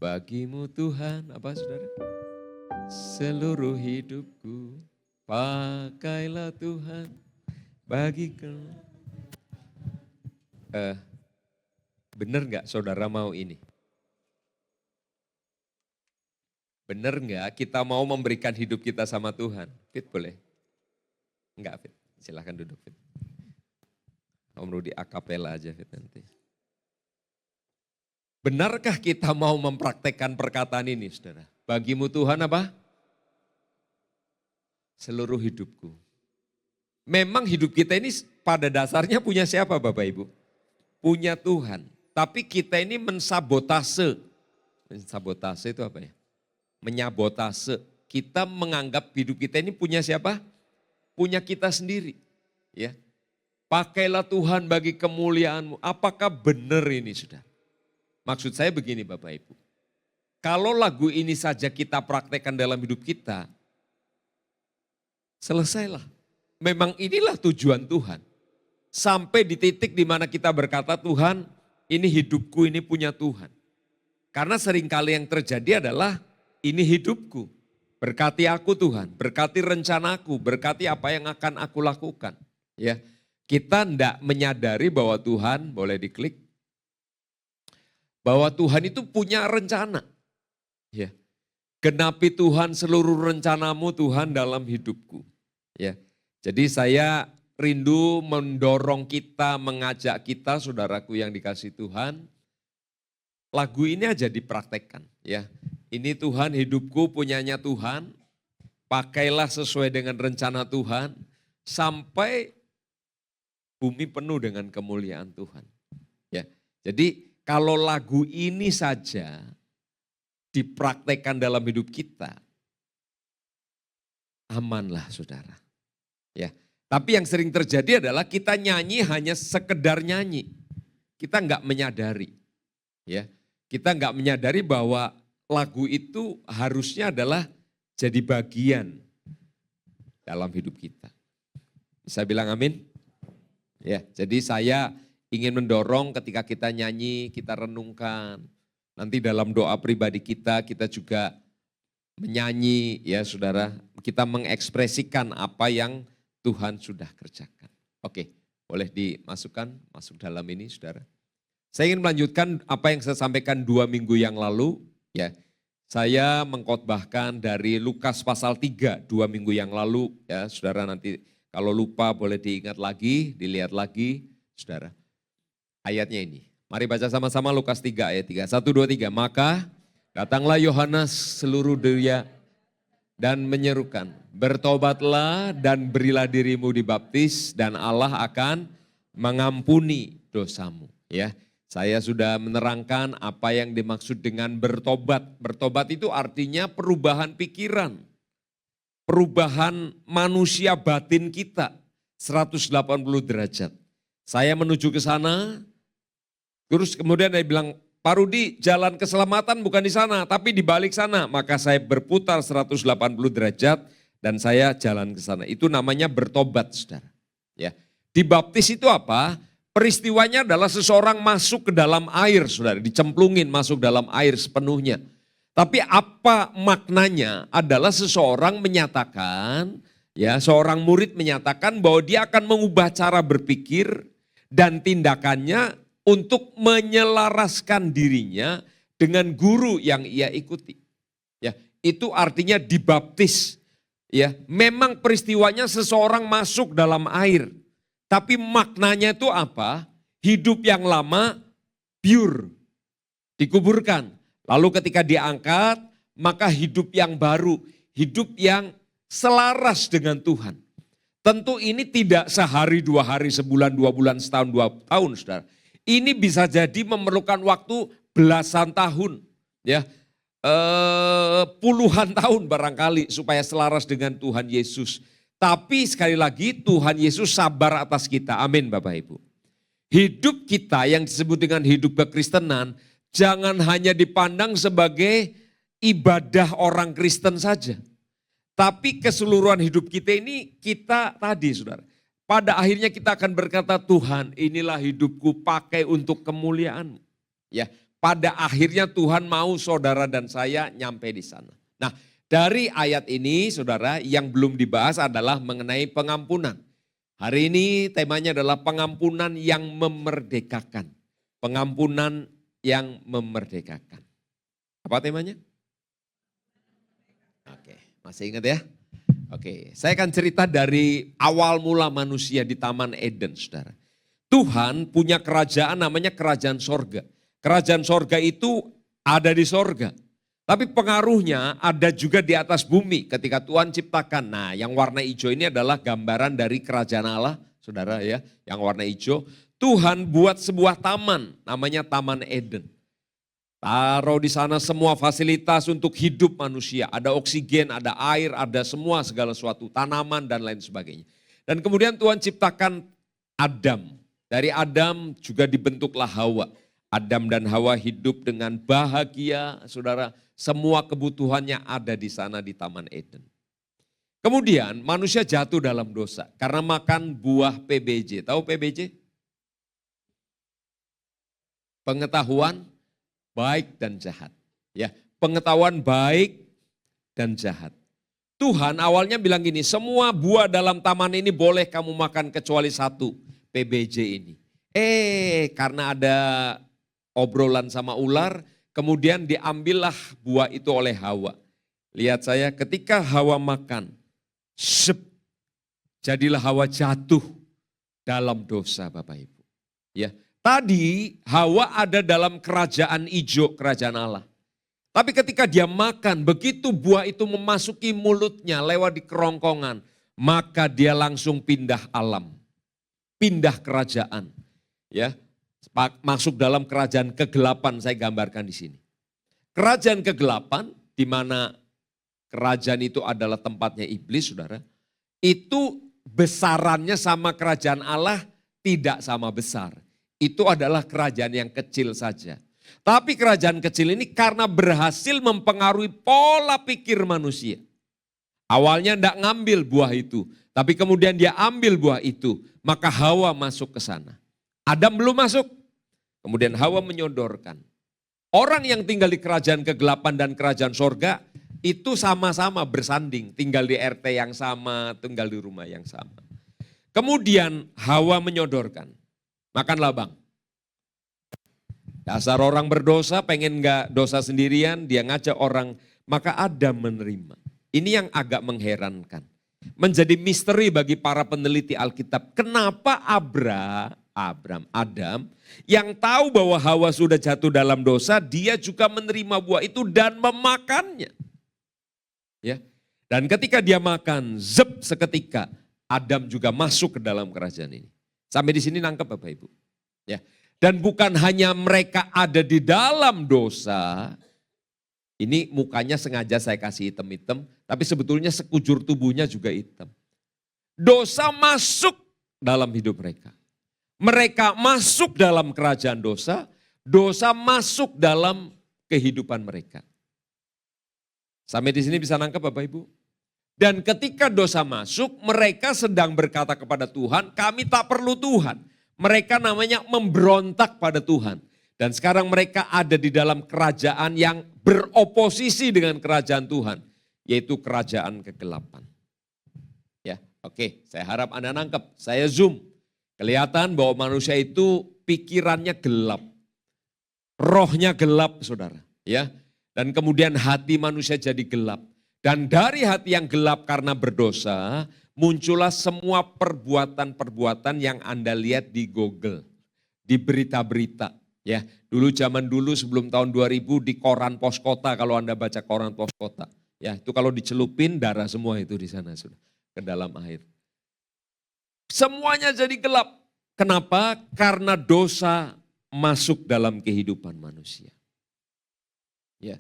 Bagimu Tuhan, apa saudara? Seluruh hidupku, pakailah Tuhan bagiku. Benar nggak saudara mau ini? Benar nggak kita mau memberikan hidup kita sama Tuhan? Fit boleh? Enggak Fit, silahkan duduk Fit. Om Rudi akapela aja Fit nanti. Benarkah kita mau mempraktekkan perkataan ini saudara? Bagimu Tuhan apa? Seluruh hidupku. Memang hidup kita ini pada dasarnya punya siapa Bapak Ibu? Punya Tuhan. Tapi kita ini mensabotase. Mensabotase itu apa ya? Menyabotase. Kita menganggap hidup kita ini punya siapa? Punya kita sendiri. Ya. Pakailah Tuhan bagi kemuliaan-Mu. Apakah benar ini saudara? Maksud saya begini Bapak Ibu. Kalau lagu ini saja kita praktekkan dalam hidup kita, selesailah. Memang inilah tujuan Tuhan. Sampai di titik di mana kita berkata, Tuhan ini hidupku, ini punya Tuhan. Karena seringkali yang terjadi adalah ini hidupku. Berkati aku Tuhan, berkati rencanaku, berkati apa yang akan aku lakukan. Ya, kita tidak menyadari bahwa Tuhan, boleh diklik, bahwa Tuhan itu punya rencana. Ya. Genapi Tuhan seluruh rencanamu Tuhan dalam hidupku. Ya. Jadi saya rindu mendorong kita, mengajak kita saudaraku yang dikasih Tuhan. Lagu ini aja dipraktekkan. Ya. Ini Tuhan hidupku punyanya Tuhan. Pakailah sesuai dengan rencana Tuhan. Sampai bumi penuh dengan kemuliaan Tuhan. Ya. Jadi kalau lagu ini saja dipraktekkan dalam hidup kita, amanlah saudara. Ya, tapi yang sering terjadi adalah kita nyanyi hanya sekedar nyanyi. Kita enggak menyadari. Ya, kita enggak menyadari bahwa lagu itu harusnya adalah jadi bagian dalam hidup kita. Bisa bilang amin? Ya, jadi saya ingin mendorong ketika kita nyanyi, kita renungkan. Nanti dalam doa pribadi kita juga menyanyi ya saudara. Kita mengekspresikan apa yang Tuhan sudah kerjakan. Oke, boleh dimasukkan, masuk dalam ini saudara. Saya ingin melanjutkan apa yang saya sampaikan 2 minggu yang lalu. Ya, saya mengkhotbahkan dari Lukas pasal 3, 2 minggu yang lalu. Ya saudara, nanti kalau lupa boleh diingat lagi, dilihat lagi saudara. Ayatnya ini, mari baca sama-sama Lukas 3 ayat 3, 1, 2, 3. Maka datanglah Yohanes seluruh dunia dan menyerukan, bertobatlah dan berilah dirimu dibaptis dan Allah akan mengampuni dosamu. Ya, saya sudah menerangkan apa yang dimaksud dengan bertobat. Bertobat itu artinya perubahan pikiran, perubahan manusia batin kita 180 derajat. Saya menuju ke sana. Terus kemudian dia bilang, Pak Rudi jalan keselamatan bukan di sana, tapi di balik sana. Maka saya berputar 180 derajat dan saya jalan ke sana. Itu namanya bertobat saudara. Ya. Dibaptis itu apa? Peristiwanya adalah seseorang masuk ke dalam air saudara, dicemplungin masuk dalam air sepenuhnya. Tapi apa maknanya adalah seseorang menyatakan, ya seorang murid menyatakan bahwa dia akan mengubah cara berpikir dan tindakannya untuk menyelaraskan dirinya dengan guru yang ia ikuti. Ya, itu artinya dibaptis. Ya, memang peristiwanya seseorang masuk dalam air. Tapi maknanya itu apa? Hidup yang lama pure, dikuburkan. Lalu ketika diangkat, maka hidup yang baru, hidup yang selaras dengan Tuhan. Tentu ini tidak sehari, 2 hari, sebulan, 2 bulan, setahun, 2 tahun saudara. Ini bisa jadi memerlukan waktu belasan tahun, ya, puluhan tahun barangkali supaya selaras dengan Tuhan Yesus. Tapi sekali lagi Tuhan Yesus sabar atas kita, amin Bapak Ibu. Hidup kita yang disebut dengan hidup kekristenan jangan hanya dipandang sebagai ibadah orang Kristen saja. Tapi keseluruhan hidup kita ini kita tadi saudara. Pada akhirnya kita akan berkata, Tuhan inilah hidupku pakai untuk kemuliaan-Mu. Ya, pada akhirnya Tuhan mau saudara dan saya nyampe di sana. Nah, dari ayat ini saudara yang belum dibahas adalah mengenai pengampunan. Hari ini temanya adalah pengampunan yang memerdekakan. Pengampunan yang memerdekakan. Apa temanya? Oke, masih ingat ya? Oke, saya akan cerita dari awal mula manusia di Taman Eden, saudara. Tuhan punya kerajaan namanya kerajaan sorga. Kerajaan sorga itu ada di sorga. Tapi pengaruhnya ada juga di atas bumi ketika Tuhan ciptakan. Nah, yang warna hijau ini adalah gambaran dari kerajaan Allah, saudara ya. Yang warna hijau, Tuhan buat sebuah taman, namanya Taman Eden. Taruh di sana semua fasilitas untuk hidup manusia. Ada oksigen, ada air, ada semua segala sesuatu, tanaman dan lain sebagainya. Dan kemudian Tuhan ciptakan Adam. Dari Adam juga dibentuklah Hawa. Adam dan Hawa hidup dengan bahagia, saudara. Semua kebutuhannya ada di sana di Taman Eden. Kemudian manusia jatuh dalam dosa karena makan buah PBJ. Tahu PBJ? Pengetahuan baik dan jahat. Ya, pengetahuan baik dan jahat. Tuhan awalnya bilang gini, semua buah dalam taman ini boleh kamu makan kecuali satu, PBJ ini. Karena ada obrolan sama ular, kemudian diambillah buah itu oleh Hawa. Lihat saya, ketika Hawa makan, jadilah Hawa jatuh dalam dosa Bapak Ibu. Ya. Tadi Hawa ada dalam kerajaan hijau, kerajaan Allah. Tapi ketika dia makan, begitu buah itu memasuki mulutnya lewat di kerongkongan, maka dia langsung pindah alam, pindah kerajaan. Ya, masuk dalam kerajaan kegelapan saya gambarkan di sini. Kerajaan kegelapan di mana kerajaan itu adalah tempatnya iblis, saudara. Itu besarannya sama kerajaan Allah tidak sama besar. Itu adalah kerajaan yang kecil saja. Tapi kerajaan kecil ini karena berhasil mempengaruhi pola pikir manusia. Awalnya tidak ngambil buah itu, tapi kemudian dia ambil buah itu, maka Hawa masuk ke sana. Adam belum masuk, kemudian Hawa menyodorkan. Orang yang tinggal di kerajaan kegelapan dan kerajaan sorga, itu sama-sama bersanding, tinggal di RT yang sama, tinggal di rumah yang sama. Kemudian Hawa menyodorkan. Makanlah bang. Dasar orang berdosa, pengen gak dosa sendirian, dia ngajak orang, maka Adam menerima. Ini yang agak mengherankan. Menjadi misteri bagi para peneliti Alkitab. Kenapa Adam, yang tahu bahwa Hawa sudah jatuh dalam dosa, dia juga menerima buah itu dan memakannya. Ya. Dan ketika dia makan, seketika Adam juga masuk ke dalam kerajaan ini. Sampai di sini nangkep Bapak Ibu. Ya. Dan bukan hanya mereka ada di dalam dosa, ini mukanya sengaja saya kasih hitam-hitam, tapi sebetulnya sekujur tubuhnya juga hitam. Dosa masuk dalam hidup mereka. Mereka masuk dalam kerajaan dosa, dosa masuk dalam kehidupan mereka. Sampai di sini bisa nangkep Bapak Ibu? Dan ketika dosa masuk, mereka sedang berkata kepada Tuhan, kami tak perlu Tuhan. Mereka namanya memberontak pada Tuhan. Dan sekarang mereka ada di dalam kerajaan yang beroposisi dengan kerajaan Tuhan. Yaitu kerajaan kegelapan. Ya, oke, saya harap Anda nangkep. Saya zoom. Kelihatan bahwa manusia itu pikirannya gelap. Rohnya gelap, saudara. Ya, dan kemudian hati manusia jadi gelap. Dan dari hati yang gelap karena berdosa, muncullah semua perbuatan-perbuatan yang Anda lihat di Google, di berita-berita. Ya, zaman dulu sebelum tahun 2000 di koran pos kota, kalau Anda baca koran pos kota. Ya, itu kalau dicelupin darah semua itu di sana sudah ke dalam air. Semuanya jadi gelap. Kenapa? Karena dosa masuk dalam kehidupan manusia. Ya.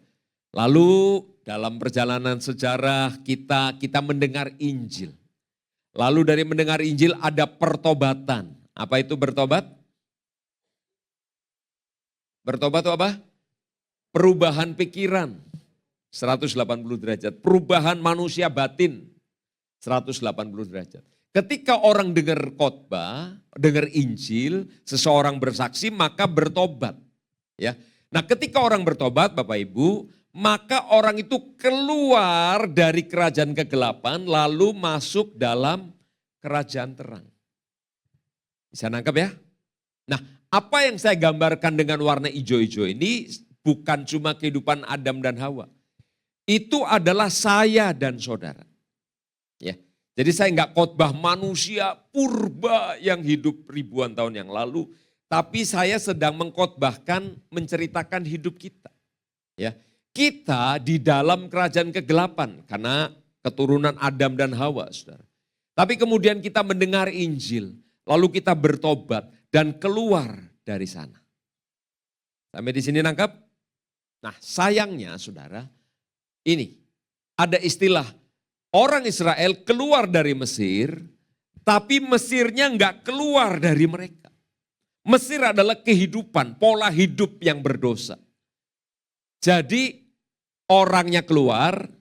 Lalu dalam perjalanan sejarah kita mendengar Injil. Lalu dari mendengar Injil ada pertobatan. Apa itu bertobat? Bertobat itu apa? Perubahan pikiran 180 derajat. Perubahan manusia batin 180 derajat. Ketika orang dengar khotbah, dengar Injil, seseorang bersaksi maka bertobat. Ya. Nah, ketika orang bertobat Bapak Ibu, maka orang itu keluar dari kerajaan kegelapan lalu masuk dalam kerajaan terang. Bisa nangkep ya? Nah, apa yang saya gambarkan dengan warna hijau-hijau ini bukan cuma kehidupan Adam dan Hawa. Itu adalah saya dan saudara. Ya. Jadi saya nggak khotbah manusia purba yang hidup ribuan tahun yang lalu, tapi saya sedang mengkhotbahkan, menceritakan hidup kita. Ya, kita di dalam kerajaan kegelapan karena keturunan Adam dan Hawa, saudara. Tapi kemudian kita mendengar Injil, lalu kita bertobat dan keluar dari sana. Sampai di sini nangkap? Nah, sayangnya saudara, ini ada istilah orang Israel keluar dari Mesir, tapi Mesirnya enggak keluar dari mereka. Mesir adalah kehidupan, pola hidup yang berdosa. Jadi orangnya keluar,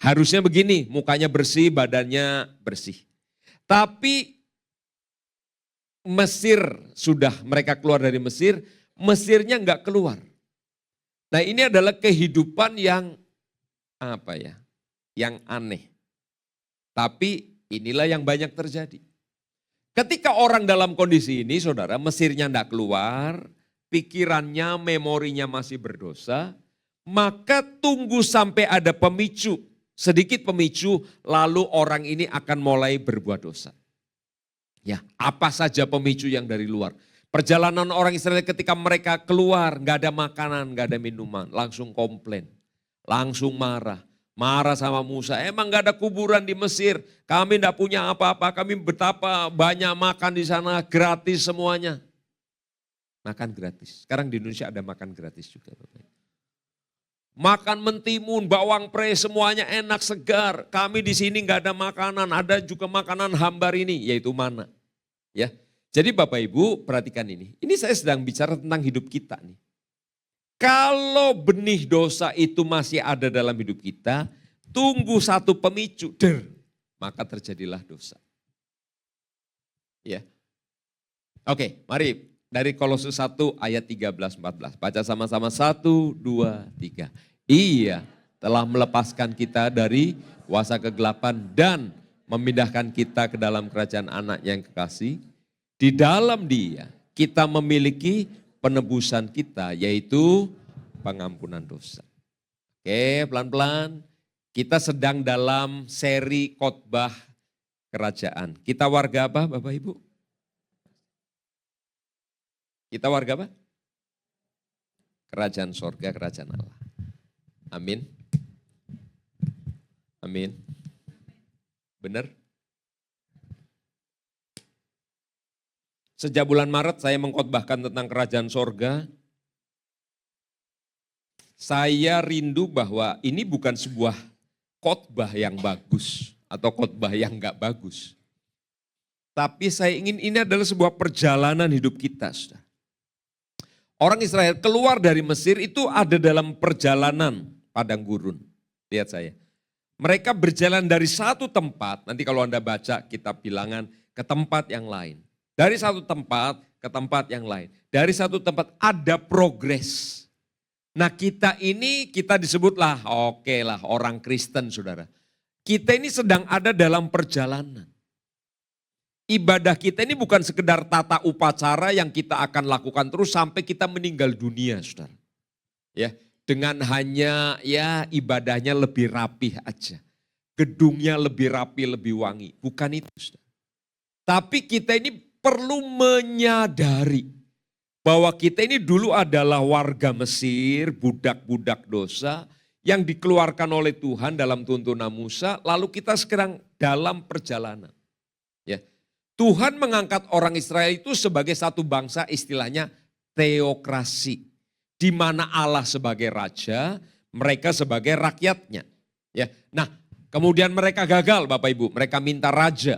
harusnya begini, mukanya bersih, badannya bersih. Tapi Mesir sudah mereka keluar dari Mesir, Mesirnya enggak keluar. Nah ini adalah kehidupan yang apa ya, yang aneh. Tapi inilah yang banyak terjadi. Ketika orang dalam kondisi ini saudara, Mesirnya enggak keluar, pikirannya, memorinya masih berdosa, maka tunggu sampai ada pemicu, sedikit pemicu, lalu orang ini akan mulai berbuat dosa. Ya, apa saja pemicu yang dari luar. Perjalanan orang Israel ketika mereka keluar, nggak ada makanan, nggak ada minuman, langsung komplain, langsung marah. Marah sama Musa, emang nggak ada kuburan di Mesir, kami nggak punya apa-apa, kami betapa banyak makan di sana, gratis semuanya. Makan gratis, sekarang di Indonesia ada makan gratis juga. Makan mentimun, bawang pre, semuanya enak, segar. Kami di sini nggak ada makanan, ada juga makanan hambar ini, yaitu mana. Ya, jadi Bapak Ibu perhatikan ini. Ini saya sedang bicara tentang hidup kita nih. Kalau benih dosa itu masih ada dalam hidup kita, tunggu satu pemicu, maka terjadilah dosa. Ya, oke, mari dari Kolose 1 ayat 13-14. Baca sama-sama 1, 2, 3. Ia telah melepaskan kita dari kuasa kegelapan dan memindahkan kita ke dalam kerajaan anak yang kekasih. Di dalam Dia kita memiliki penebusan kita, yaitu pengampunan dosa. Oke, pelan-pelan. Kita sedang dalam seri khotbah kerajaan. Kita warga apa Bapak Ibu? Kita warga apa? Kerajaan sorga, kerajaan Allah. Amin. Amin. Benar? Sejak bulan Maret saya mengkhotbahkan tentang kerajaan sorga. Saya rindu bahwa ini bukan sebuah khotbah yang bagus atau khotbah yang enggak bagus. Tapi saya ingin ini adalah sebuah perjalanan hidup kita. Saudara. Orang Israel keluar dari Mesir itu ada dalam perjalanan padang gurun. Lihat saya. Mereka berjalan dari satu tempat, nanti kalau Anda baca kitab Bilangan, ke tempat yang lain. Dari satu tempat ke tempat yang lain. Dari satu tempat ada progres. Nah kita ini, kita disebutlah, oke lah orang Kristen saudara. Kita ini sedang ada dalam perjalanan. Ibadah kita ini bukan sekedar tata upacara yang kita akan lakukan terus sampai kita meninggal dunia saudara. Ya, dengan hanya ya ibadahnya lebih rapih aja. Gedungnya lebih rapi, lebih wangi. Bukan itu saudara. Tapi kita ini perlu menyadari bahwa kita ini dulu adalah warga Mesir, budak-budak dosa yang dikeluarkan oleh Tuhan dalam tuntunan Musa, lalu kita sekarang dalam perjalanan. Ya. Tuhan mengangkat orang Israel itu sebagai satu bangsa istilahnya teokrasi, di mana Allah sebagai raja, mereka sebagai rakyatnya. Ya. Nah, kemudian mereka gagal Bapak Ibu, mereka minta raja.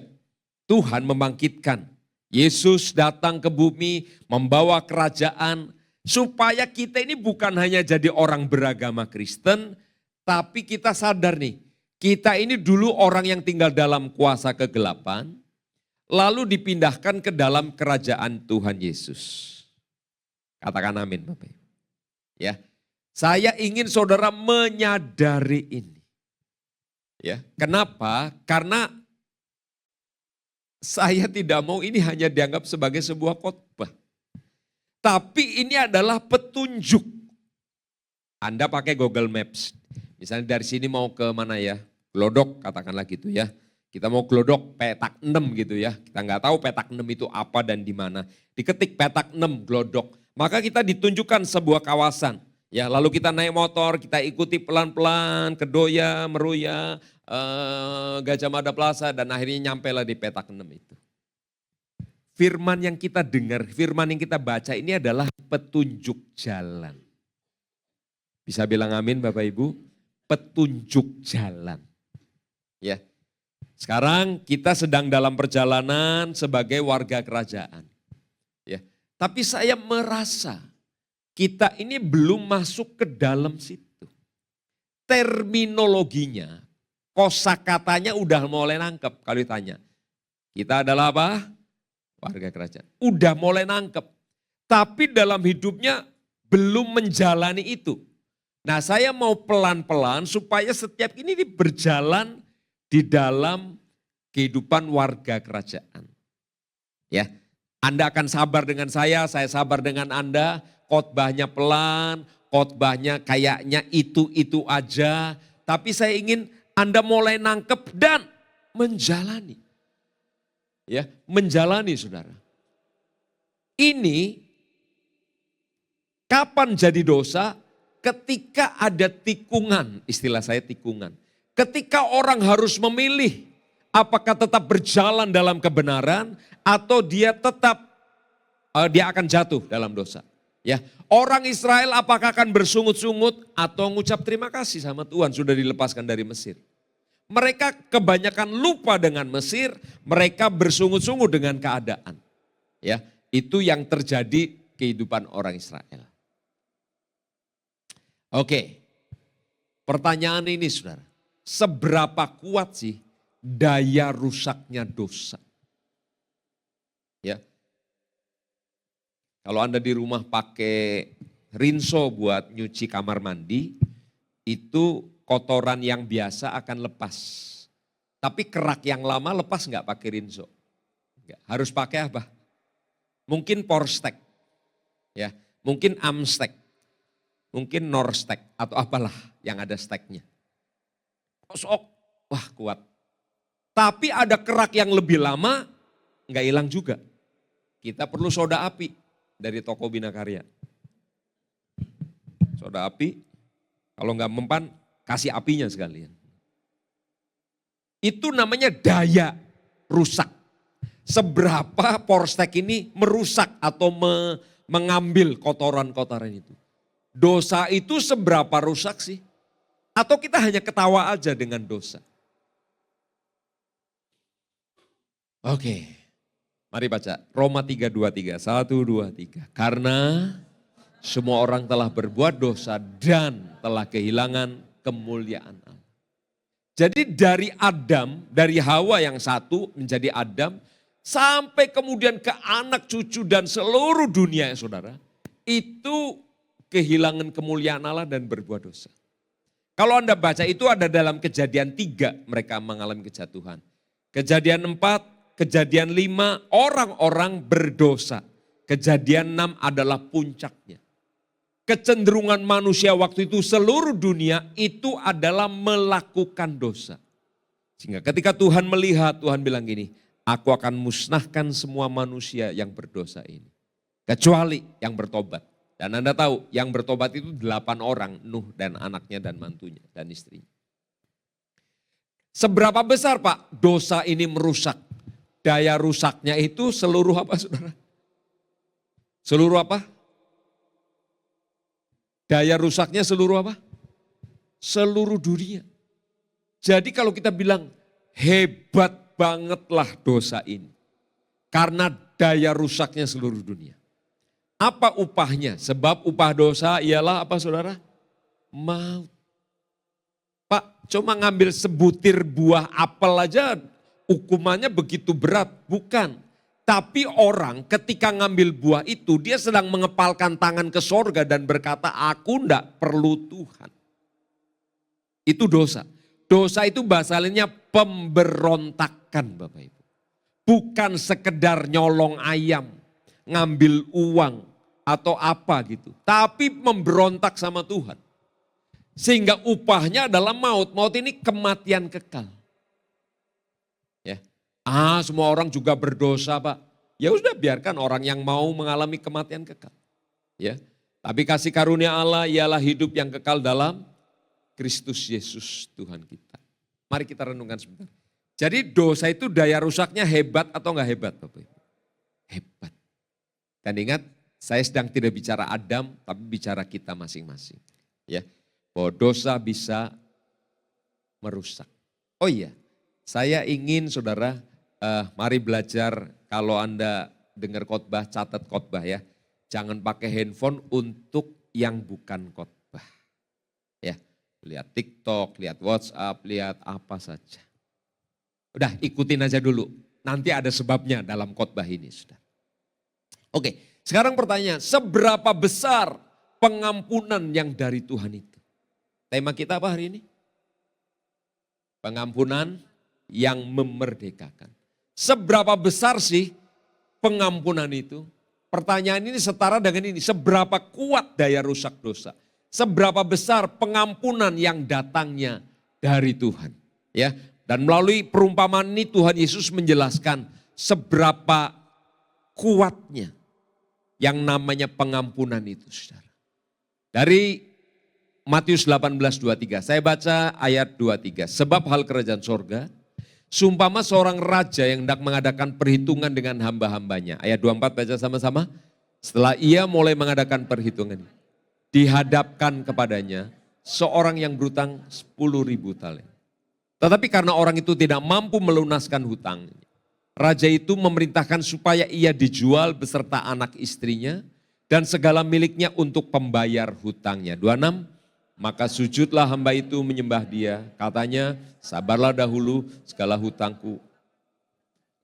Tuhan membangkitkan. Yesus datang ke bumi membawa kerajaan supaya kita ini bukan hanya jadi orang beragama Kristen, tapi kita sadar nih, kita ini dulu orang yang tinggal dalam kuasa kegelapan, lalu dipindahkan ke dalam kerajaan Tuhan Yesus. Katakan amin Bapak. Ya, saya ingin saudara menyadari ini. Ya, kenapa? Karena saya tidak mau ini hanya dianggap sebagai sebuah khotbah. Tapi ini adalah petunjuk. Anda pakai Google Maps. Misalnya dari sini mau ke mana ya? Glodok katakanlah gitu ya. Kita mau Glodok petak 6 gitu ya. Kita nggak tahu petak 6 itu apa dan di mana. Diketik petak 6 Glodok. Maka kita ditunjukkan sebuah kawasan. Ya, lalu kita naik motor, kita ikuti pelan-pelan ke Doya, Meruya, Gajah Mada Plaza dan akhirnya nyampailah di petak 6 itu. Firman yang kita dengar, firman yang kita baca ini adalah petunjuk jalan. Bisa bilang amin Bapak Ibu? Petunjuk jalan. Ya. Sekarang kita sedang dalam perjalanan sebagai warga kerajaan. Ya. Tapi saya merasa kita ini belum masuk ke dalam situ. Terminologinya, kosakatanya udah mulai nangkep kalau ditanya. Kita adalah apa? Warga kerajaan. Udah mulai nangkep. Tapi dalam hidupnya belum menjalani itu. Nah, saya mau pelan-pelan supaya setiap ini berjalan di dalam kehidupan warga kerajaan. Ya, Anda akan sabar dengan saya sabar dengan Anda. Khotbahnya pelan, khotbahnya kayaknya itu aja. Tapi saya ingin Anda mulai nangkep dan menjalani. Ya, menjalani saudara. Ini kapan jadi dosa? Ketika ada tikungan, istilah saya tikungan. Ketika orang harus memilih apakah tetap berjalan dalam kebenaran atau dia tetap dia akan jatuh dalam dosa. Ya, orang Israel apakah akan bersungut-sungut atau ngucap terima kasih sama Tuhan sudah dilepaskan dari Mesir. Mereka kebanyakan lupa dengan Mesir, mereka bersungut-sungut dengan keadaan. Ya, itu yang terjadi kehidupan orang Israel. Oke, pertanyaan ini saudara, seberapa kuat sih daya rusaknya dosa? Ya, kalau Anda di rumah pakai rinso buat nyuci kamar mandi, itu kotoran yang biasa akan lepas. Tapi kerak yang lama lepas nggak pakai rinso? Enggak. Harus pakai apa? Mungkin Porstek, ya, mungkin Amstek, mungkin Norstek atau apalah yang ada steknya. Kosok, wah kuat. Tapi ada kerak yang lebih lama, nggak hilang juga. Kita perlu soda api dari toko Bina Karya. Soda api, kalau nggak mempan, kasih apinya sekalian. Itu namanya daya rusak. Seberapa Porstek ini merusak atau mengambil kotoran-kotoran itu. Dosa itu seberapa rusak sih? Atau kita hanya ketawa aja dengan dosa? Oke, mari baca Roma 3:23, 1, 2, 3. Karena semua orang telah berbuat dosa dan telah kehilangan kemuliaan Allah. Jadi dari Adam, dari Hawa yang satu menjadi Adam, sampai kemudian ke anak cucu dan seluruh dunia ya saudara, itu kehilangan kemuliaan Allah dan berbuat dosa. Kalau Anda baca itu ada dalam Kejadian 3 mereka mengalami kejatuhan. Kejadian 4, Kejadian 5 orang-orang berdosa. Kejadian 6 adalah puncaknya. Kecenderungan manusia waktu itu seluruh dunia itu adalah melakukan dosa. Sehingga ketika Tuhan melihat, Tuhan bilang gini, aku akan musnahkan semua manusia yang berdosa ini. Kecuali yang bertobat. Dan Anda tahu yang bertobat itu 8 orang, Nuh dan anaknya dan mantunya dan istrinya. Seberapa besar Pak dosa ini merusak? Daya rusaknya itu seluruh apa saudara? Seluruh apa? Daya rusaknya seluruh apa? Seluruh dunia. Jadi kalau kita bilang hebat bangetlah dosa ini. Karena daya rusaknya seluruh dunia. Apa upahnya? Sebab upah dosa ialah apa saudara? Maut. Pak, cuma ngambil sebutir buah apel aja hukumannya begitu berat. Bukan. Tapi orang ketika ngambil buah itu, dia sedang mengepalkan tangan ke sorga dan berkata, aku enggak perlu Tuhan. Itu dosa. Dosa itu bahasa lainnya pemberontakan Bapak Ibu. Bukan sekedar nyolong ayam, ngambil uang atau apa gitu. Tapi memberontak sama Tuhan. Sehingga upahnya adalah maut. Maut ini kematian kekal. Ya. Semua orang juga berdosa Pak. Ya sudah biarkan orang yang mau mengalami kematian kekal. Ya. Tapi kasih karunia Allah ialah hidup yang kekal dalam Kristus Yesus Tuhan kita. Mari kita renungkan sebentar. Jadi dosa itu daya rusaknya hebat atau enggak hebat Bapak Ibu? Hebat. Dan ingat, saya sedang tidak bicara Adam, tapi bicara kita masing-masing. Ya, bahwa dosa bisa merusak. Oh iya, saya ingin saudara, mari belajar kalau Anda dengar khotbah, catat khotbah ya. Jangan pakai handphone untuk yang bukan khotbah. Ya, lihat TikTok, lihat WhatsApp, lihat apa saja. Udah ikutin aja dulu, nanti ada sebabnya dalam khotbah ini. Saudara. Oke, sekarang pertanyaan, seberapa besar pengampunan yang dari Tuhan itu? Tema kita apa hari ini? Pengampunan yang memerdekakan. Seberapa besar sih pengampunan itu? Pertanyaan ini setara dengan ini, seberapa kuat daya rusak dosa? Seberapa besar pengampunan yang datangnya dari Tuhan? Ya, dan melalui perumpamaan ini Tuhan Yesus menjelaskan seberapa kuatnya yang namanya pengampunan itu, saudara. Dari Matius 18:23, saya baca ayat 23. Sebab hal kerajaan sorga, seumpama seorang raja yang hendak mengadakan perhitungan dengan hamba-hambanya. Ayat 24 baca sama-sama. Setelah ia mulai mengadakan perhitungan, dihadapkan kepadanya seorang yang berutang 10.000 talenta. Tetapi karena orang itu tidak mampu melunaskan hutangnya, raja itu memerintahkan supaya ia dijual beserta anak istrinya dan segala miliknya untuk pembayar hutangnya. 26, maka sujudlah hamba itu menyembah dia, katanya sabarlah dahulu segala hutangku.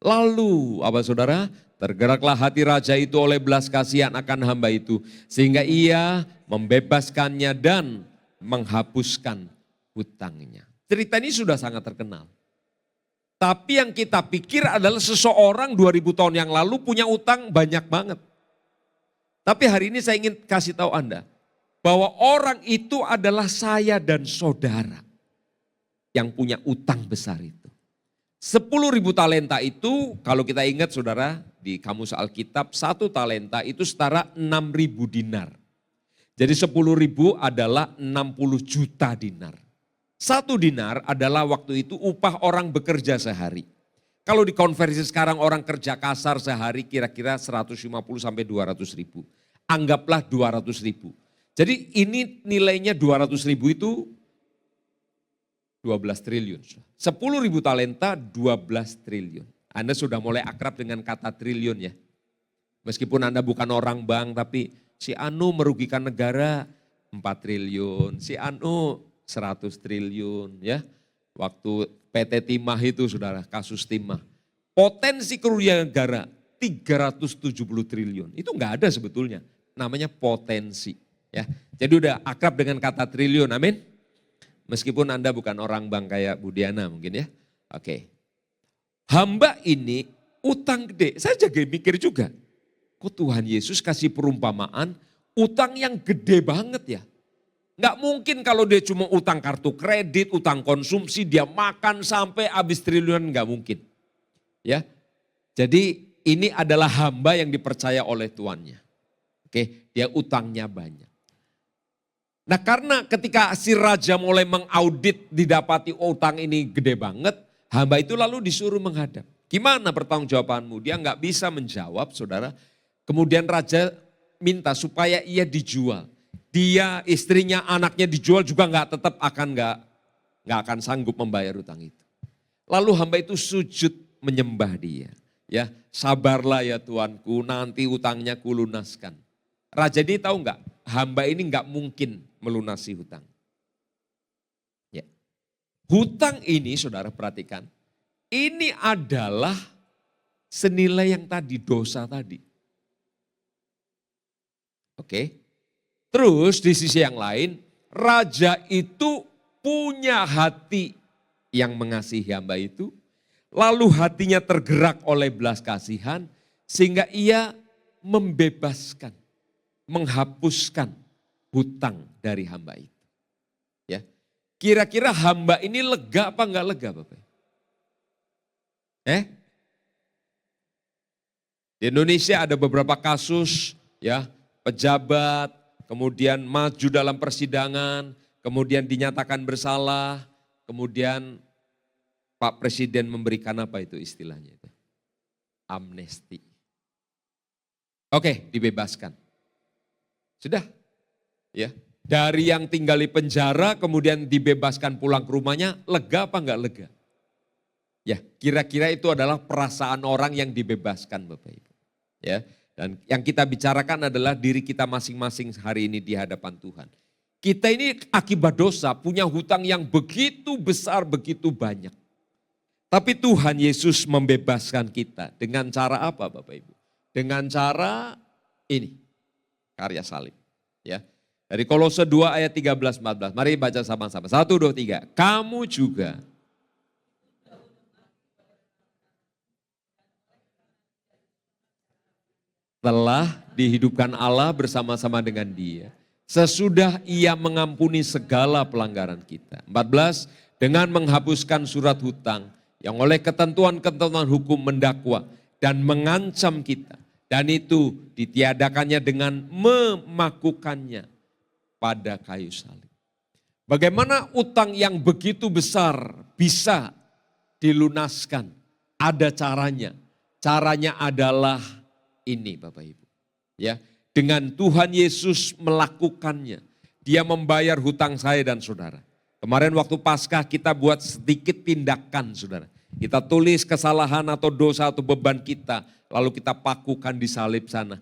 Lalu apa saudara? Tergeraklah hati raja itu oleh belas kasihan akan hamba itu, sehingga ia membebaskannya dan menghapuskan hutangnya. Cerita ini sudah sangat terkenal. Tapi yang kita pikir adalah seseorang 2000 tahun yang lalu punya utang banyak banget. Tapi hari ini saya ingin kasih tahu Anda, bahwa orang itu adalah saya dan saudara yang punya utang besar itu. 10.000 talenta itu kalau kita ingat saudara di kamus Alkitab, 1 talenta itu setara 6.000 dinar. Jadi 10.000 adalah 60 juta dinar. 1 dinar adalah waktu itu upah orang bekerja sehari. Kalau dikonversi sekarang orang kerja kasar sehari kira-kira 150 sampai 200 ribu. Anggaplah 200 ribu. Jadi ini nilainya 200 ribu itu 12 triliun. 10.000 talenta 12 triliun. Anda sudah mulai akrab dengan kata triliun ya. Meskipun Anda bukan orang bank tapi si Anu merugikan negara 4 triliun. Si Anu 100 triliun ya. Waktu PT Timah itu saudara, kasus Timah. Potensi kerugian negara 370 triliun. Itu enggak ada sebetulnya. Namanya potensi. Ya, jadi udah akrab dengan kata triliun, amin. Meskipun Anda bukan orang bank kayak Bu Diana mungkin ya. Oke. Hamba ini utang gede, saya jaga mikir juga. Kok Tuhan Yesus kasih perumpamaan utang yang gede banget ya. Nggak mungkin kalau dia cuma utang kartu kredit, utang konsumsi, dia makan sampai habis triliunan, nggak mungkin. Ya, jadi ini adalah hamba yang dipercaya oleh tuannya. Oke, dia utangnya banyak. Nah karena ketika si raja mulai mengaudit didapati utang ini gede banget, hamba itu lalu disuruh menghadap. Gimana pertanggungjawabanmu? Dia nggak bisa menjawab saudara. Kemudian raja minta supaya ia dijual. Dia, istrinya, anaknya dijual juga nggak akan sanggup membayar utang itu. Lalu hamba itu sujud menyembah dia. Ya, sabarlah ya Tuanku, nanti utangnya kulunaskan. Raja ini tahu nggak? Hamba ini nggak mungkin melunasi hutang. Ya. Hutang ini saudara perhatikan, ini adalah senilai yang tadi, dosa tadi. Oke. Terus di sisi yang lain, raja itu punya hati yang mengasihi hamba itu, lalu hatinya tergerak oleh belas kasihan, sehingga ia membebaskan, menghapuskan hutang dari hamba itu. Ya, kira-kira hamba ini lega apa enggak lega Bapak? Di Indonesia ada beberapa kasus ya, pejabat kemudian maju dalam persidangan, kemudian dinyatakan bersalah, kemudian Pak Presiden memberikan apa itu istilahnya? Amnesti. Oke, dibebaskan. Sudah. Ya. Dari yang tinggal di penjara kemudian dibebaskan pulang ke rumahnya, lega apa enggak lega? Ya, kira-kira itu adalah perasaan orang yang dibebaskan Bapak Ibu. Ya, dan yang kita bicarakan adalah diri kita masing-masing hari ini di hadapan Tuhan. Kita ini akibat dosa punya hutang yang begitu besar, begitu banyak. Tapi Tuhan Yesus membebaskan kita dengan cara apa Bapak Ibu? Dengan cara ini, karya salib. Ya. Dari Kolose 2 ayat 13-14, mari baca sama-sama. 1, 2, 3. Kamu juga telah dihidupkan Allah bersama-sama dengan Dia. Sesudah Ia mengampuni segala pelanggaran kita. 14, dengan menghapuskan surat hutang yang oleh ketentuan-ketentuan hukum mendakwa dan mengancam kita. Dan itu ditiadakannya dengan memakukannya pada kayu salib. Bagaimana utang yang begitu besar bisa dilunaskan? Ada caranya. Caranya adalah ini Bapak Ibu. Ya, dengan Tuhan Yesus melakukannya. Dia membayar hutang saya dan saudara. Kemarin waktu Paskah kita buat sedikit tindakan saudara. Kita tulis kesalahan atau dosa atau beban kita. Lalu kita pakukan di salib sana.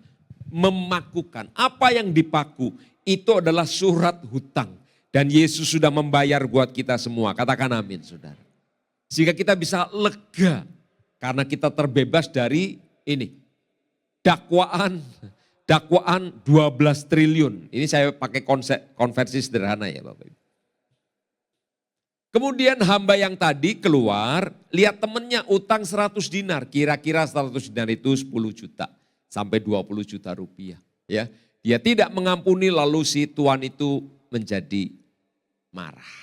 Memakukan. Apa yang dipaku? Itu adalah surat hutang. Dan Yesus sudah membayar buat kita semua. Katakan amin saudara. Sehingga kita bisa lega. Karena kita terbebas dari ini. Dakwaan 12 triliun. Ini saya pakai konversi sederhana ya Bapak Ibu. Kemudian hamba yang tadi keluar, lihat temennya utang 100 dinar. Kira-kira 100 dinar itu 10 juta sampai 20 juta rupiah. Ya, dia tidak mengampuni lalu si tuan itu menjadi marah.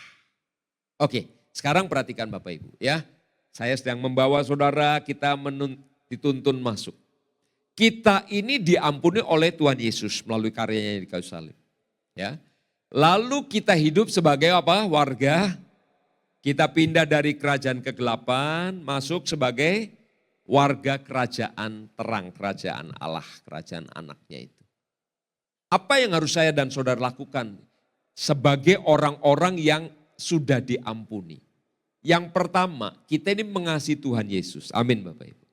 Oke, sekarang perhatikan Bapak Ibu ya. Saya sedang membawa saudara kita dituntun masuk. Kita ini diampuni oleh Tuhan Yesus melalui karyanya di kayu salib. Ya. Lalu kita hidup sebagai apa? Warga. Kita pindah dari kerajaan kegelapan masuk sebagai warga kerajaan terang, kerajaan Allah, kerajaan anaknya itu. Apa yang harus saya dan saudara lakukan sebagai orang-orang yang sudah diampuni? Yang pertama, kita ini mengasihi Tuhan Yesus. Amin Bapak Ibu.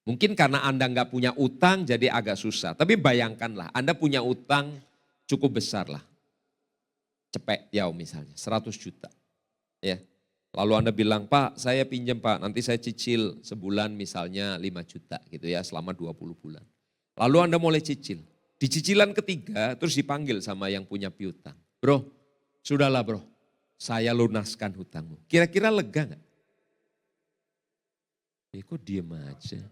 Mungkin karena Anda nggak punya utang jadi agak susah. Tapi bayangkanlah Anda punya utang cukup besar lah. Cepet ya misalnya 100 juta. Ya. Lalu Anda bilang, Pak saya pinjam Pak, nanti saya cicil sebulan misalnya 5 juta gitu ya selama 20 bulan. Lalu Anda mulai cicil. Di cicilan ketiga terus dipanggil sama yang punya piutang. Bro, sudahlah bro, saya lunaskan hutangmu. Kira-kira lega gak? Kok diem aja?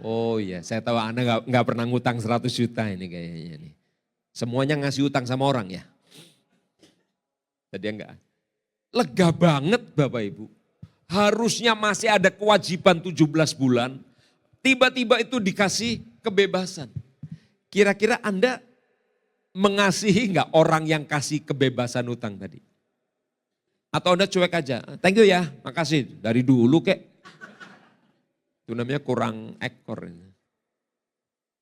Oh iya, saya tahu Anda nggak pernah ngutang 100 juta ini kayaknya nih. Semuanya ngasih utang sama orang ya. Jadi enggak. Lega banget Bapak Ibu. Harusnya masih ada kewajiban 17 bulan. Tiba-tiba itu dikasih kebebasan. Kira-kira Anda mengasihi enggak orang yang kasih kebebasan utang tadi? Atau Anda cuek aja, thank you ya, makasih. Dari dulu kek. Itu namanya kurang ekor.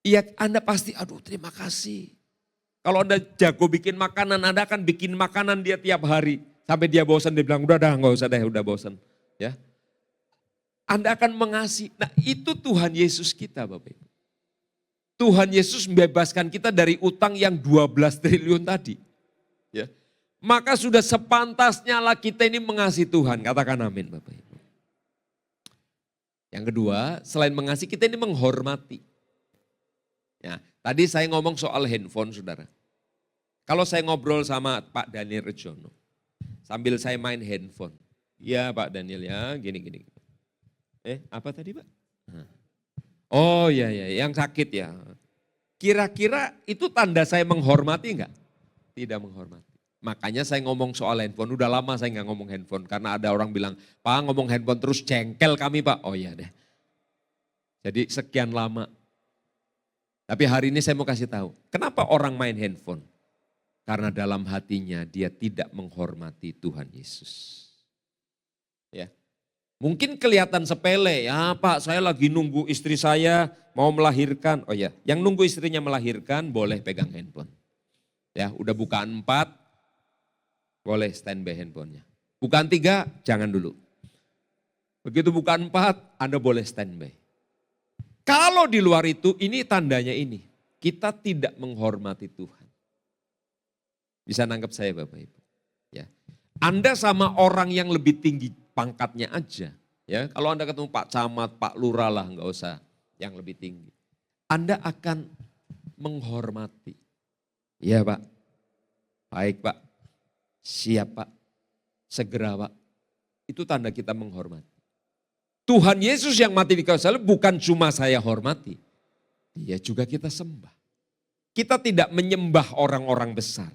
Iya Anda pasti, aduh terima kasih. Kalau Anda jago bikin makanan, Anda akan bikin makanan dia tiap hari. Sampai dia bosan, dia bilang udah nggak usah deh, udah bosan. Ya. Anda akan mengasihi. Nah itu Tuhan Yesus kita Bapak Ibu. Tuhan Yesus membebaskan kita dari utang yang 12 triliun tadi. Ya. Maka sudah sepantasnya lah kita ini mengasihi Tuhan. Katakan amin Bapak Ibu. Yang kedua, selain mengasihi, kita ini menghormati. Ya, tadi saya ngomong soal handphone, saudara. Kalau saya ngobrol sama Pak Daniel Rejono, sambil saya main handphone. Ya Pak Daniel ya, gini. Apa tadi Pak? Oh iya, yang sakit ya. Kira-kira itu tanda saya menghormati enggak? Tidak menghormati. Makanya saya ngomong soal handphone, udah lama saya nggak ngomong handphone. Karena ada orang bilang, Pak ngomong handphone terus jengkel kami Pak. Oh iya deh. Jadi sekian lama. Tapi hari ini saya mau kasih tahu, kenapa orang main handphone? Karena dalam hatinya dia tidak menghormati Tuhan Yesus. Ya. Mungkin kelihatan sepele, ya Pak saya lagi nunggu istri saya mau melahirkan. Oh ya, yang nunggu istrinya melahirkan boleh pegang handphone. Ya, udah bukaan 4, boleh standby handphonenya. Bukaan 3, jangan dulu. Begitu bukaan 4, Anda boleh standby. Kalau di luar itu, ini tandanya ini. Kita tidak menghormati Tuhan. Bisa nangkep saya Bapak Ibu. Ya. Anda sama orang yang lebih tinggi pangkatnya aja. Ya, kalau Anda ketemu Pak Camat, Pak Lurah lah, enggak usah yang lebih tinggi. Anda akan menghormati. Iya Pak, baik Pak, siap Pak, segera Pak. Itu tanda kita menghormati. Tuhan Yesus yang mati di kayu salib bukan cuma saya hormati, dia juga kita sembah. Kita tidak menyembah orang-orang besar,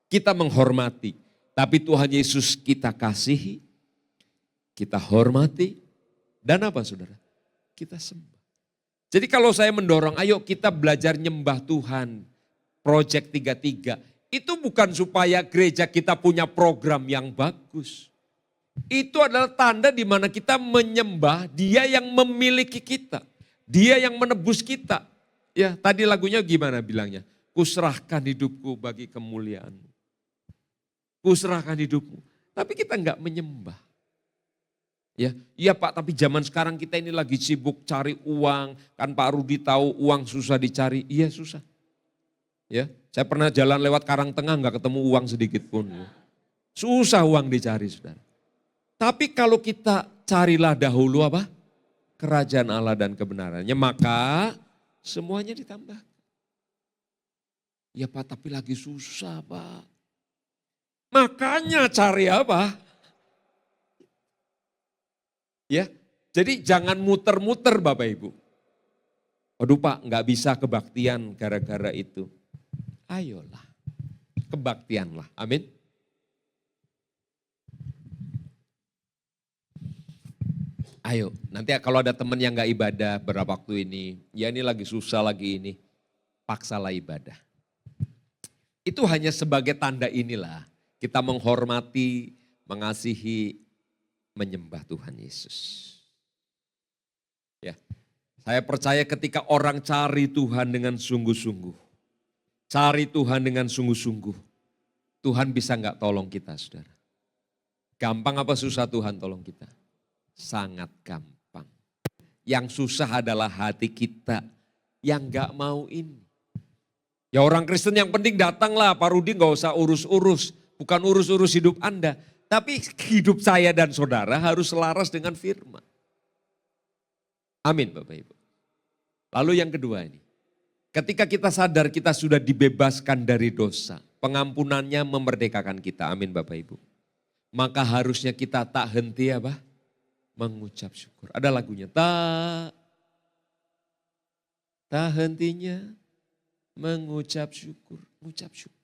kita menghormati. Tapi Tuhan Yesus kita kasihi, kita hormati, dan apa saudara? Kita sembah. Jadi kalau saya mendorong, ayo kita belajar nyembah Tuhan, Project 33, itu bukan supaya gereja kita punya program yang bagus. Itu adalah tanda di mana kita menyembah dia yang memiliki kita. Dia yang menebus kita. Ya, tadi lagunya gimana bilangnya? Kuserahkan hidupku bagi kemuliaan-Mu. Kuserahkan hidupmu. Tapi kita enggak menyembah. Ya, iya Pak, tapi zaman sekarang kita ini lagi sibuk cari uang. Kan Pak Rudi tahu uang susah dicari. Iya susah. Ya, saya pernah jalan lewat Karangtengah enggak ketemu uang sedikit pun. Susah uang dicari, saudara. Tapi kalau kita carilah dahulu apa? Kerajaan Allah dan kebenarannya, maka semuanya ditambah. Ya Pak, tapi lagi susah Pak. Makanya cari apa? Ya, jadi jangan muter-muter Bapak Ibu. Aduh Pak, nggak bisa kebaktian gara-gara itu. Ayolah, kebaktianlah. Amin. Ayo, nanti kalau ada teman yang gak ibadah beberapa waktu ini, ya ini lagi susah lagi ini, paksalah ibadah. Itu hanya sebagai tanda inilah, kita menghormati, mengasihi, menyembah Tuhan Yesus. Ya, saya percaya ketika orang cari Tuhan dengan sungguh-sungguh, cari Tuhan dengan sungguh-sungguh, Tuhan bisa gak tolong kita saudara. Gampang apa susah Tuhan tolong kita? Sangat gampang. Yang susah adalah hati kita yang gak mau ini. Ya orang Kristen yang penting datanglah, Pak Rudi gak usah urus-urus. Bukan urus-urus hidup Anda. Tapi hidup saya dan saudara harus selaras dengan firman. Amin Bapak Ibu. Lalu yang kedua ini. Ketika kita sadar kita sudah dibebaskan dari dosa. Pengampunannya memerdekakan kita. Amin Bapak Ibu. Maka harusnya kita tak henti apa? Mengucap syukur. Ada lagunya. Tak hentinya mengucap syukur. Mengucap syukur.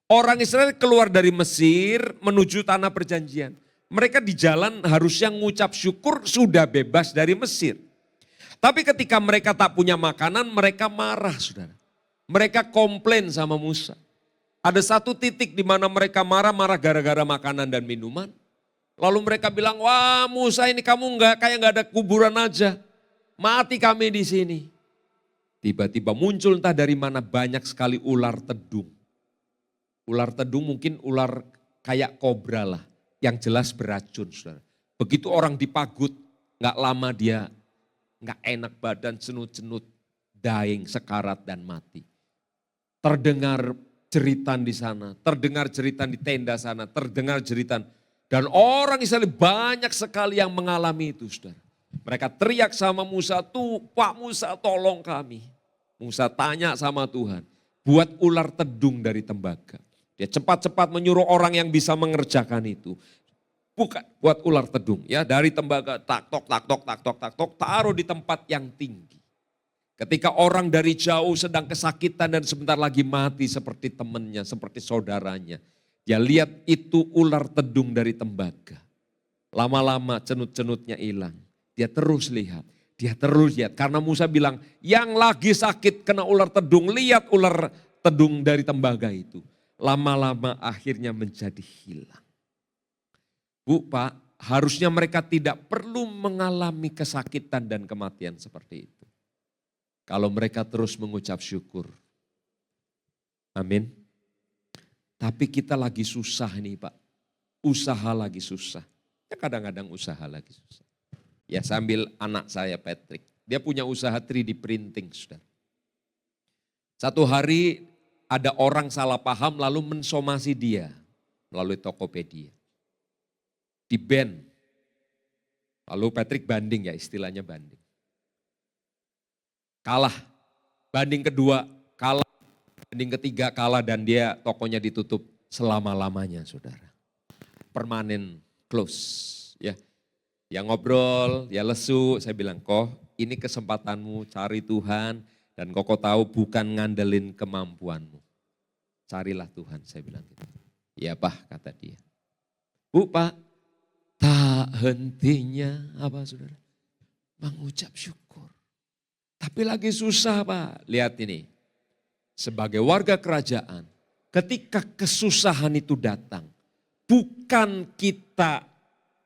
Orang Israel keluar dari Mesir menuju tanah perjanjian. Mereka di jalan harusnya mengucap syukur sudah bebas dari Mesir. Tapi ketika mereka tak punya makanan mereka marah saudara. Mereka komplain sama Musa. Ada satu titik di mana mereka marah-marah gara-gara makanan dan minuman. Lalu mereka bilang, wah Musa ini kamu kayak nggak ada kuburan aja. Mati kami di sini. Tiba-tiba muncul entah dari mana banyak sekali ular tedung. Ular tedung mungkin ular kayak kobra lah. Yang jelas beracun saudara. Begitu orang dipagut, nggak lama dia nggak enak badan, cenut-cenut, dying, sekarat dan mati. Terdengar jeritan di sana, terdengar jeritan di tenda sana, terdengar jeritan. Dan orang Israel banyak sekali yang mengalami itu saudara. Mereka teriak sama Musa, tuh Pak Musa tolong kami. Musa tanya sama Tuhan, buat ular tedung dari tembaga. Dia cepat-cepat menyuruh orang yang bisa mengerjakan itu. Bukan buat ular tedung ya, dari tembaga tak tok tak tok tak tok tak tok, taruh di tempat yang tinggi. Ketika orang dari jauh sedang kesakitan dan sebentar lagi mati seperti temannya, seperti saudaranya. Dia lihat itu ular tedung dari tembaga. Lama-lama cenut-cenutnya hilang. Dia terus lihat, karena Musa bilang, yang lagi sakit kena ular tedung, lihat ular tedung dari tembaga itu. Lama-lama akhirnya menjadi hilang. Bu, Pak, harusnya mereka tidak perlu mengalami kesakitan dan kematian seperti itu. Kalau mereka terus mengucap syukur. Amin. Tapi kita lagi susah nih Pak, usaha lagi susah. Ya kadang-kadang usaha lagi susah. Ya sambil anak saya Patrick, dia punya usaha 3D printing, saudara. Satu hari ada orang salah paham lalu mensomasi dia melalui Tokopedia. Di ban. Lalu Patrick banding ya, istilahnya banding. Kalah, banding kedua kalah, banding ketiga kalah dan dia tokonya ditutup selama-lamanya saudara. Permanen close ya. Yang ngobrol, ya lesu, saya bilang, kok ini kesempatanmu cari Tuhan dan kok tahu bukan ngandelin kemampuanmu. Carilah Tuhan, saya bilang gitu. Ya Pak, kata dia. Bu Pak, tak hentinya apa saudara? Mengucap syukur. Tapi lagi susah Pak, lihat ini. Sebagai warga kerajaan, ketika kesusahan itu datang, bukan kita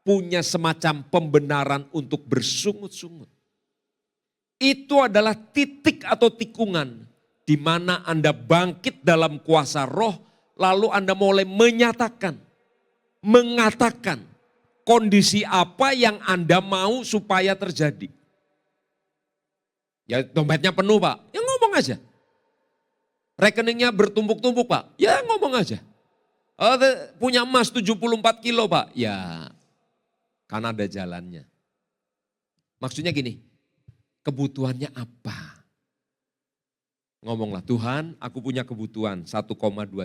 punya semacam pembenaran untuk bersungut-sungut. Itu adalah titik atau tikungan di mana Anda bangkit dalam kuasa roh, lalu Anda mulai menyatakan, mengatakan kondisi apa yang Anda mau supaya terjadi. Ya dompetnya penuh Pak, ya ngomong aja. Rekeningnya bertumpuk-tumpuk Pak, ya ngomong aja. Punya emas 74 kilo Pak, ya kan ada jalannya. Maksudnya gini, kebutuhannya apa? Ngomonglah, Tuhan aku punya kebutuhan 1,2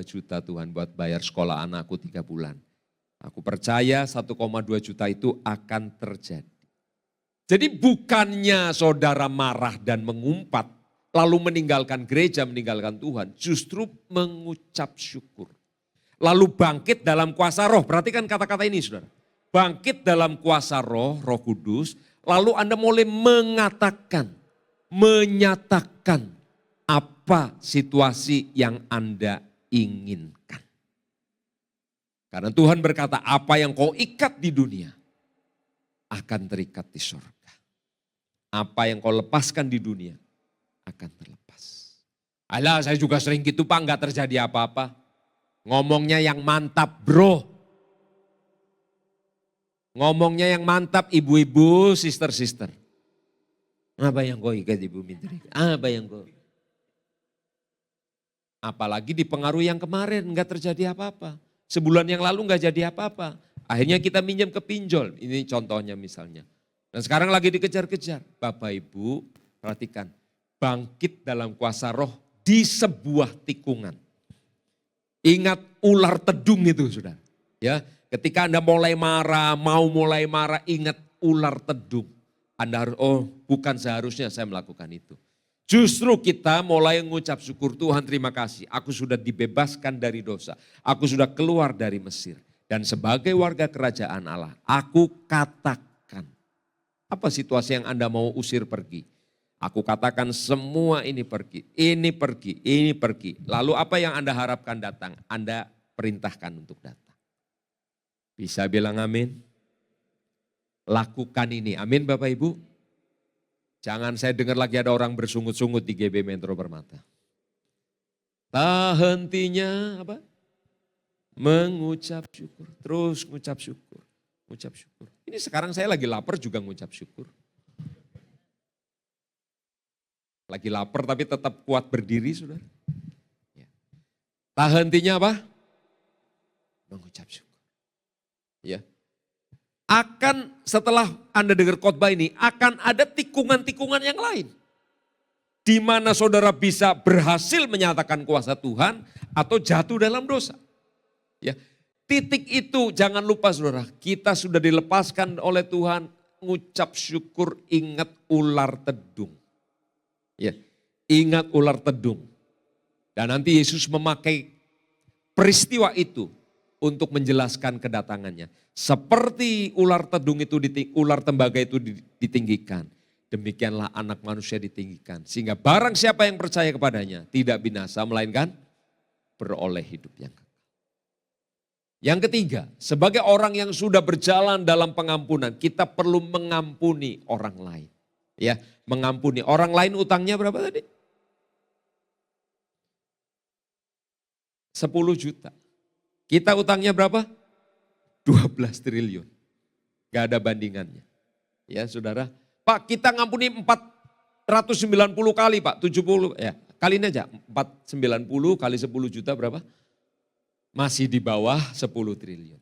juta Tuhan buat bayar sekolah anakku 3 bulan. Aku percaya 1,2 juta itu akan terjadi. Jadi bukannya saudara marah dan mengumpat, lalu meninggalkan gereja, meninggalkan Tuhan, justru mengucap syukur. Lalu bangkit dalam kuasa roh, perhatikan kata-kata ini saudara. Bangkit dalam kuasa roh, Roh Kudus, lalu Anda mulai mengatakan, menyatakan apa situasi yang Anda inginkan. Karena Tuhan berkata, apa yang kau ikat di dunia akan terikat di surga. Apa yang kau lepaskan di dunia akan terlepas. Alah, saya juga sering gitu Pak, enggak terjadi apa-apa. Ngomongnya yang mantap bro. Ngomongnya yang mantap ibu-ibu, sister-sister. Apa yang kau ikat ibu Mintri? Apa yang kau? Apalagi dipengaruhi yang kemarin enggak terjadi apa-apa. Sebulan yang lalu enggak jadi apa-apa. Akhirnya kita minjem ke pinjol. Ini contohnya misalnya. Dan sekarang lagi dikejar-kejar. Bapak Ibu perhatikan. Bangkit dalam kuasa roh di sebuah tikungan. Ingat ular tedung itu sudah. Ya, ketika Anda mulai marah, mau mulai marah, ingat ular tedung. Anda harus, oh bukan seharusnya saya melakukan itu. Justru kita mulai mengucap syukur, Tuhan terima kasih. Aku sudah dibebaskan dari dosa. Aku sudah keluar dari Mesir. Dan sebagai warga kerajaan Allah, aku katakan. Apa situasi yang Anda mau usir pergi? Aku katakan semua ini pergi, ini pergi, ini pergi. Lalu apa yang Anda harapkan datang? Anda perintahkan untuk datang. Bisa bilang amin? Lakukan ini, amin Bapak Ibu. Jangan saya dengar lagi ada orang bersungut-sungut di GB Metro Permata. Tak hentinya apa? Mengucap syukur, terus mengucap syukur, mengucap syukur. Ini sekarang saya lagi lapar juga mengucap syukur. Lagi lapar tapi tetap kuat berdiri saudara. Ya. Tak hentinya apa? Mengucap syukur. Ya. setelah Anda dengar khotbah ini, akan ada tikungan-tikungan yang lain. Di mana saudara bisa berhasil menyatakan kuasa Tuhan atau jatuh dalam dosa. Ya, titik itu jangan lupa saudara, kita sudah dilepaskan oleh Tuhan, ngucap syukur, ingat ular tedung. Ya, ingat ular tedung. Dan nanti Yesus memakai peristiwa itu untuk menjelaskan kedatangannya. Seperti ular tedung itu, ular tembaga itu ditinggikan. Demikianlah anak manusia ditinggikan. Sehingga barang siapa yang percaya kepadanya tidak binasa melainkan beroleh hidup yang kekal. Yang ketiga, sebagai orang yang sudah berjalan dalam pengampunan, kita perlu mengampuni orang lain. Ya, mengampuni orang lain. Utangnya berapa tadi? 10 juta. Kita utangnya berapa? 12 triliun. Gak ada bandingannya. Ya saudara. Pak, kita ngampuni 490 kali Pak, 70. Ya, kaliin aja. 490 kali 10 juta berapa? Masih di bawah 10 triliun.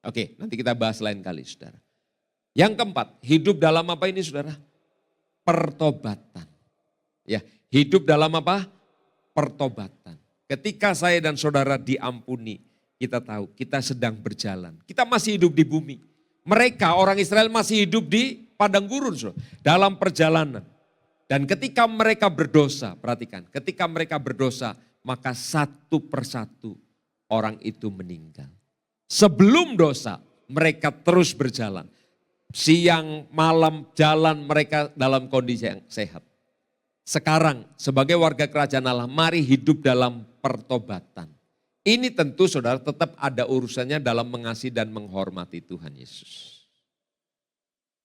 Oke, nanti kita bahas lain kali saudara. Yang keempat, hidup dalam apa ini saudara? Pertobatan. Ya, hidup dalam apa? Pertobatan. Ketika saya dan saudara diampuni, kita tahu kita sedang berjalan. Kita masih hidup di bumi. Mereka orang Israel masih hidup di padang gurun saudara, dalam perjalanan. Dan ketika mereka berdosa, perhatikan, ketika mereka berdosa maka satu persatu orang itu meninggal. Sebelum dosa mereka terus berjalan. Siang malam jalan mereka dalam kondisi yang sehat. Sekarang sebagai warga kerajaan Allah, mari hidup dalam pertobatan. Ini tentu saudara tetap ada urusannya dalam mengasihi dan menghormati Tuhan Yesus.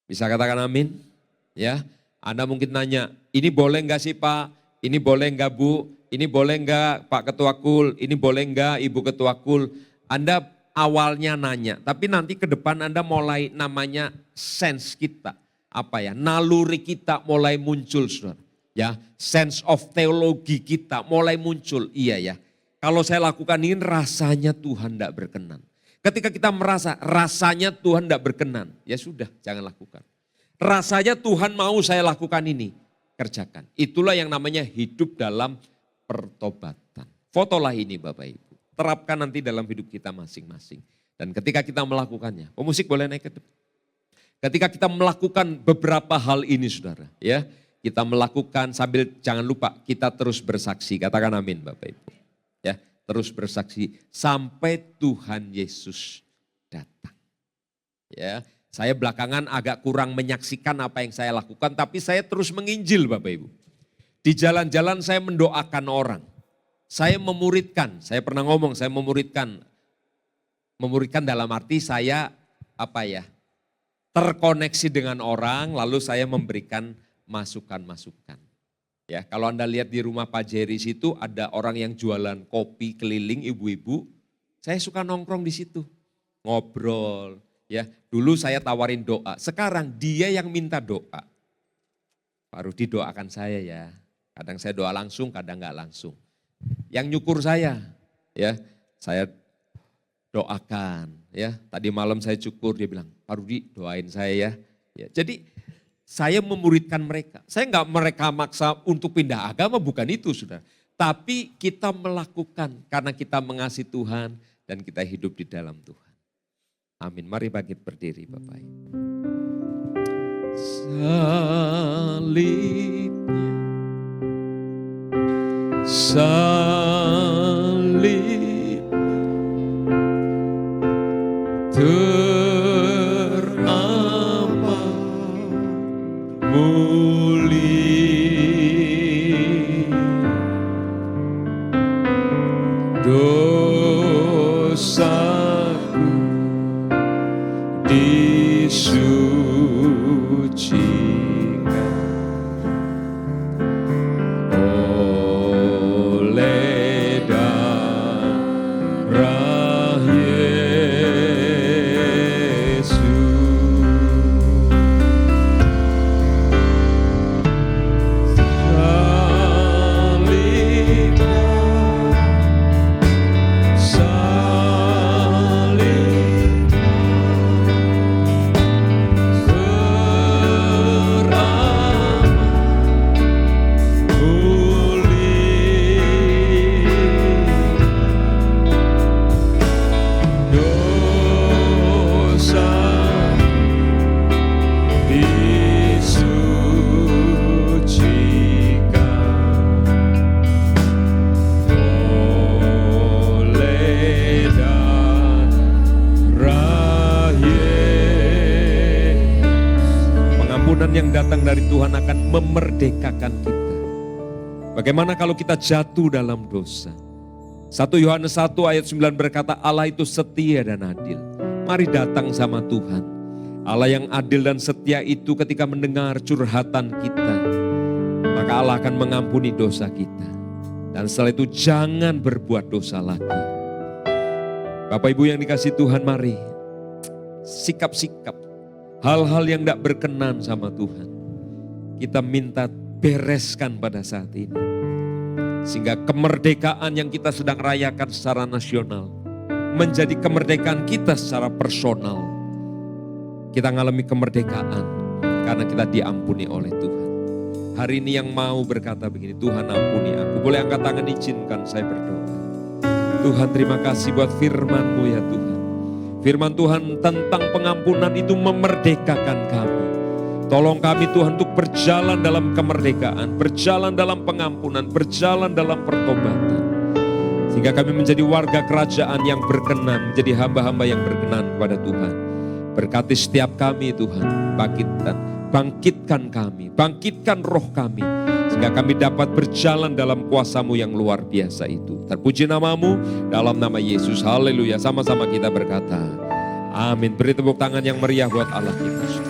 Bisa katakan amin? Ya, Anda mungkin nanya, ini boleh enggak sih Pak? Ini boleh enggak Bu? Ini boleh enggak Pak Ketua Kul? Ini boleh enggak Ibu Ketua Kul? Anda awalnya nanya, tapi nanti ke depan Anda mulai namanya sense kita. Apa ya, naluri kita mulai muncul saudara. Ya, sense of teologi kita mulai muncul. Iya ya, kalau saya lakukan ini rasanya Tuhan tidak berkenan. Ketika kita merasa rasanya Tuhan tidak berkenan, ya sudah jangan lakukan. Rasanya Tuhan mau saya lakukan ini, kerjakan. Itulah yang namanya hidup dalam pertobatan. Fotolah ini Bapak Ibu, terapkan nanti dalam hidup kita masing-masing. Dan ketika kita melakukannya, pemusik boleh naik ke depan. Ketika kita melakukan beberapa hal ini saudara, ya. Kita melakukan sambil jangan lupa kita terus bersaksi. Katakan amin Bapak Ibu. Ya, terus bersaksi sampai Tuhan Yesus datang. Ya, saya belakangan agak kurang menyaksikan apa yang saya lakukan, tapi saya terus menginjil Bapak Ibu. Di jalan-jalan saya mendoakan orang. Saya memuridkan, saya pernah ngomong saya memuridkan. Memuridkan dalam arti saya terkoneksi dengan orang lalu saya memberikan masukan-masukan. Ya, kalau Anda lihat di rumah Pak Jerry situ ada orang yang jualan kopi keliling ibu-ibu. Saya suka nongkrong di situ. Ngobrol, ya. Dulu saya tawarin doa, sekarang dia yang minta doa. Pak Rudi doakan saya ya. Kadang saya doa langsung, kadang enggak langsung. Yang nyukur saya, ya. Saya doakan, ya. Tadi malam saya cukur, dia bilang, "Pak Rudi doain saya ya." Ya, jadi saya memuridkan mereka. Saya enggak mereka maksa untuk pindah agama, bukan itu sudah. Tapi kita melakukan karena kita mengasihi Tuhan dan kita hidup di dalam Tuhan. Amin. Mari bangkit berdiri Bapak Ibu. Salib teramat mulia, dosaku disucikan oleh darah Yesus. datang dari Tuhan akan memerdekakan kita. Bagaimana kalau kita jatuh dalam dosa? 1 Yohanes 1 ayat 9 berkata, Allah itu setia dan adil. Mari datang sama Tuhan. Allah yang adil dan setia itu ketika mendengar curhatan kita, maka Allah akan mengampuni dosa kita. Dan setelah itu jangan berbuat dosa lagi. Bapak Ibu yang dikasih Tuhan, mari sikap-sikap hal-hal yang tidak berkenan sama Tuhan, kita minta bereskan pada saat ini. Sehingga kemerdekaan yang kita sedang rayakan secara nasional menjadi kemerdekaan kita secara personal. Kita mengalami kemerdekaan karena kita diampuni oleh Tuhan. Hari ini yang mau berkata begini, Tuhan ampuni aku. Boleh angkat tangan, izinkan saya berdoa. Tuhan, terima kasih buat firman-Mu ya Tuhan. Firman Tuhan tentang pengampunan itu memerdekakan kami. Tolong kami Tuhan untuk berjalan dalam kemerdekaan, berjalan dalam pengampunan, berjalan dalam pertobatan. Sehingga kami menjadi warga kerajaan yang berkenan, menjadi hamba-hamba yang berkenan kepada Tuhan. Berkati setiap kami Tuhan, bangkitkan kami, bangkitkan roh kami. Sehingga kami dapat berjalan dalam kuasa-Mu yang luar biasa itu. Terpuji nama-Mu, dalam nama Yesus, haleluya. Sama-sama kita berkata, amin. Beri tepuk tangan yang meriah buat Allah kita.